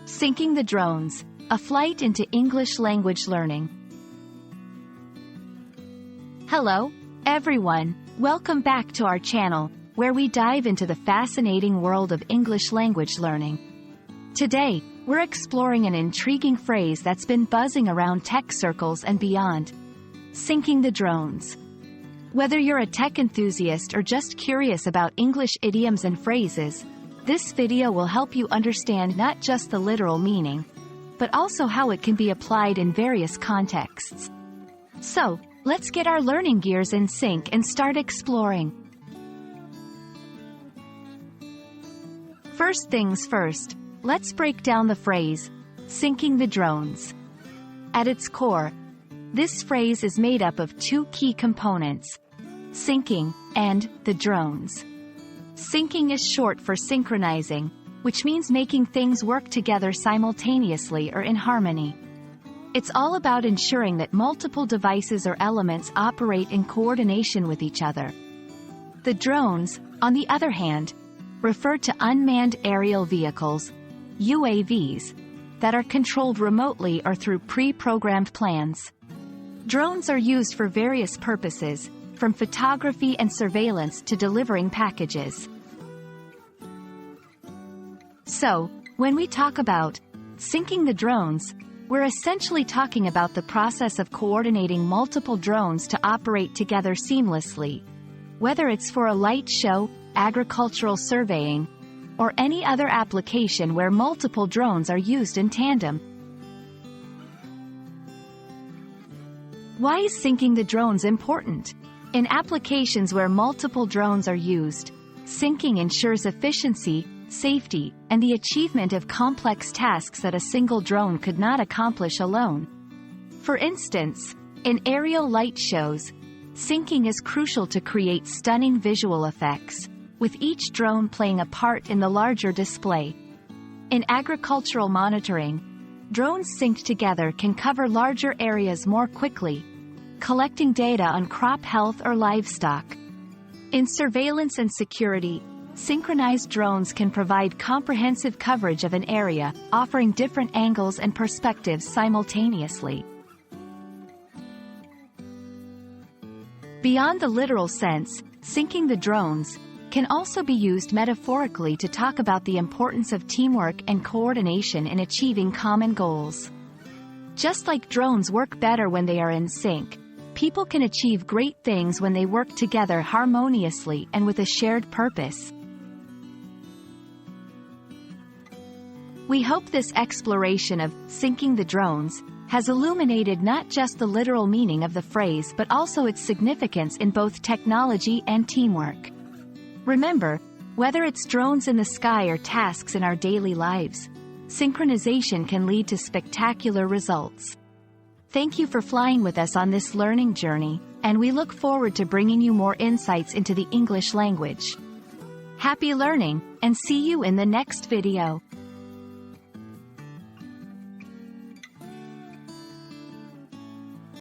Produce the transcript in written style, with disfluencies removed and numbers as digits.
Syncing the Drones, a flight into English language learning. Hello, everyone. Welcome back to our channel, where we dive into the fascinating world of English language learning. Today, we're exploring an intriguing phrase that's been buzzing around tech circles and beyond: syncing the drones. Whether you're a tech enthusiast or just curious about English idioms and phrases, this video will help you understand not just the literal meaning, but also how it can be applied in various contexts. So, let's get our learning gears in sync and start exploring. First things first, let's break down the phrase, syncing the drones. At its core, this phrase is made up of two key components: syncing and the drones. Syncing is short for synchronizing, which means making things work together simultaneously or in harmony. It's all about ensuring that multiple devices or elements operate in coordination with each other. The drones, on the other hand, refer to unmanned aerial vehicles, UAVs, that are controlled remotely or through pre-programmed plans. Drones are used for various purposes, from photography and surveillance to delivering packages. So, when we talk about syncing the drones, we're essentially talking about the process of coordinating multiple drones to operate together seamlessly, whether it's for a light show, agricultural surveying, or any other application where multiple drones are used in tandem. Why is syncing the drones important? In applications where multiple drones are used, syncing ensures efficiency, safety, and the achievement of complex tasks that a single drone could not accomplish alone. For instance, in aerial light shows, syncing is crucial to create stunning visual effects, with each drone playing a part in the larger display. In agricultural monitoring, drones synced together can cover larger areas more quickly, collecting data on crop health or livestock. In surveillance and security, synchronized drones can provide comprehensive coverage of an area, offering different angles and perspectives simultaneously. Beyond the literal sense, syncing the drones can also be used metaphorically to talk about the importance of teamwork and coordination in achieving common goals. Just like drones work better when they are in sync, people can achieve great things when they work together harmoniously and with a shared purpose. We hope this exploration of syncing the drones has illuminated not just the literal meaning of the phrase but also its significance in both technology and teamwork. Remember, whether it's drones in the sky or tasks in our daily lives, synchronization can lead to spectacular results. Thank you for flying with us on this learning journey, and we look forward to bringing you more insights into the English language. Happy learning, and see you in the next video.